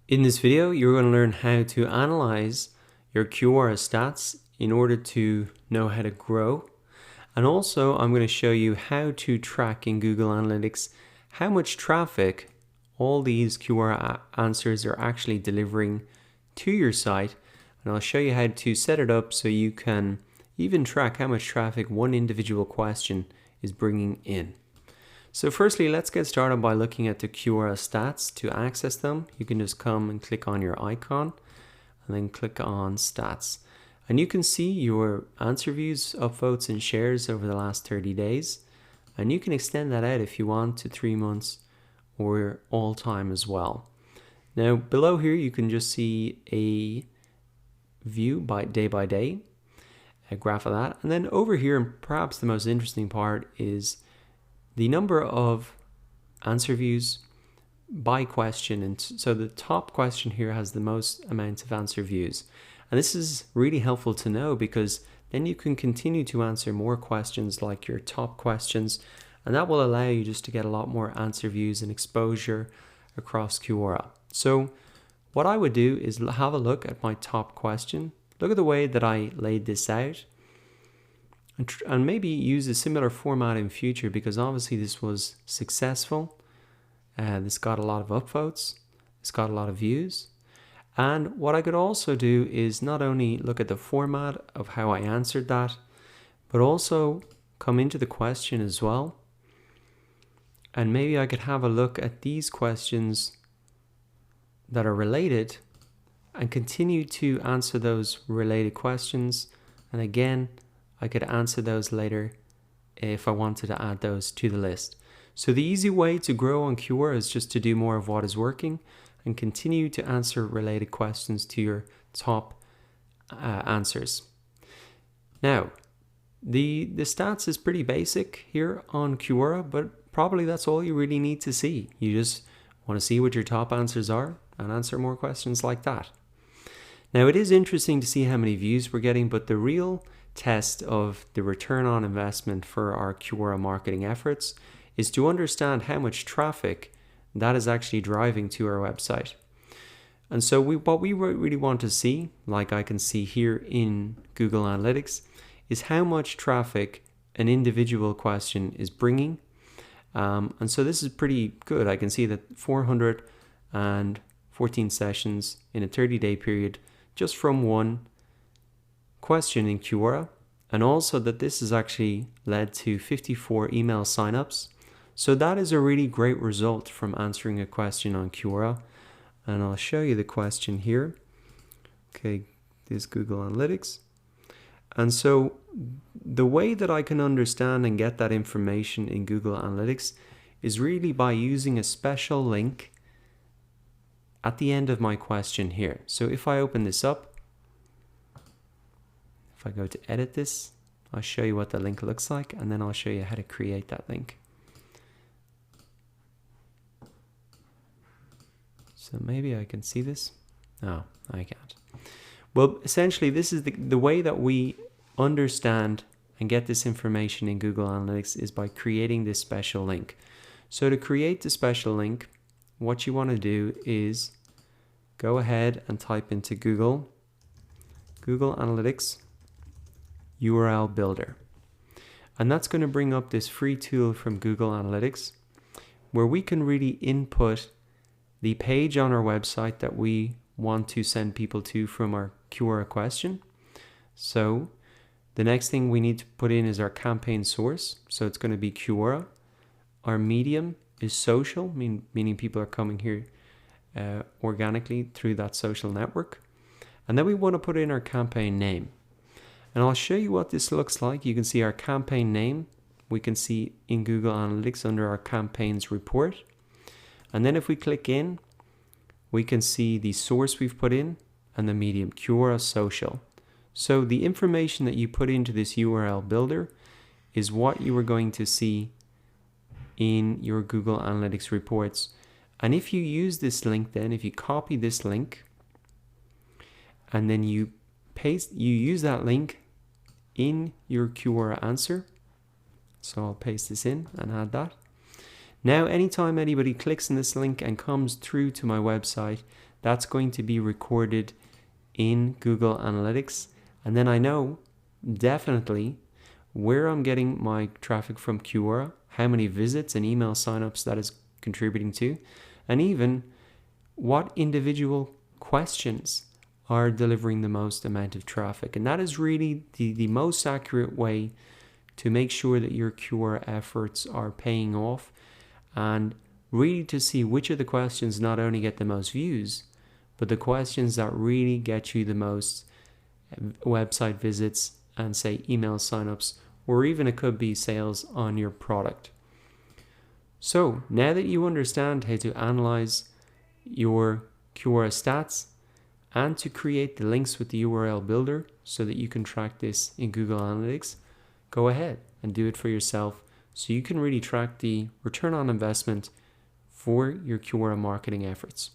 In this video, you're going to learn how to analyze your Quora stats in order to know how to grow. And also, I'm going to show you how to track in Google Analytics how much traffic all these Quora answers are actually delivering to your site. And I'll show you how to set it up so you can even track how much traffic one individual question is bringing in. So firstly, let's get started by looking at the Quora stats. To access them, you can just come and click on your icon and then click on stats. And you can see your answer views, upvotes and shares over the last 30 days. And you can extend that out if you want to 3 months or all time as well. Now below here, you can just see a view by day, a graph of that. And then over here, and perhaps the most interesting part, is the number of answer views by question. And so the top question here has the most amount of answer views. And this is really helpful to know because then you can continue to answer more questions like your top questions. And that will allow you just to get a lot more answer views and exposure across Quora. So what I would do is have a look at my top question. Look at the way that I laid this out. And maybe use a similar format in future because obviously this was successful. This got a lot of upvotes. It's got a lot of views. And what I could also do is not only look at the format of how I answered that, but also come into the question as well. And maybe I could have a look at these questions that are related and continue to answer those related questions. And again, I could answer those later if I wanted to add those to the list. So the easy way to grow on Quora is just to do more of what is working and continue to answer related questions to your top answers. Now, the stats is pretty basic here on Quora, but probably that's all you really need to see. You just want to see what your top answers are and answer more questions like that. Now, it is interesting to see how many views we're getting, but the real test of the return on investment for our Quora marketing efforts is to understand how much traffic that is actually driving to our website. And so what we really want to see, like I can see here in Google Analytics, is how much traffic an individual question is bringing. And so this is pretty good. I can see that 414 sessions in a 30-day period just from one question in Quora, and also that this has actually led to 54 email signups. So that is a really great result from answering a question on Quora. And I'll show you the question here. Okay, this is Google Analytics. And so the way that I can understand and get that information in Google Analytics is really by using a special link at the end of my question here. So if I open this up, if I go to edit this, I'll show you what the link looks like, and then I'll show you how to create that link. So maybe I can see this. No, I can't. Well, essentially, this is the way that we understand and get this information in Google Analytics is by creating this special link. So to create the special link, what you want to do is go ahead and type into Google Analytics URL Builder. And that's going to bring up this free tool from Google Analytics where we can really input the page on our website that we want to send people to from our Quora question. So the next thing we need to put in is our campaign source. So it's going to be Quora. Our medium is social, meaning people are coming here organically through that social network. And then we want to put in our campaign name. And I'll show you what this looks like. You can see our campaign name. We can see in Google Analytics under our campaigns report. And then if we click in, we can see the source we've put in and the medium, Quora Social. So the information that you put into this URL builder is what you are going to see in your Google Analytics reports. And if you use this link, then if you copy this link and then you use that link in your Quora answer. So I'll paste this in and add that. Now, anytime anybody clicks on this link and comes through to my website, that's going to be recorded in Google Analytics. And then I know definitely where I'm getting my traffic from Quora, how many visits and email signups that is contributing to, and even what individual questions are delivering the most amount of traffic. And that is really the most accurate way to make sure that your Quora efforts are paying off, and really to see which of the questions not only get the most views, but the questions that really get you the most website visits and say email signups, or even it could be sales on your product. So now that you understand how to analyze your Quora stats and to create the links with the URL builder so that you can track this in Google Analytics, go ahead and do it for yourself so you can really track the return on investment for your Quora marketing efforts.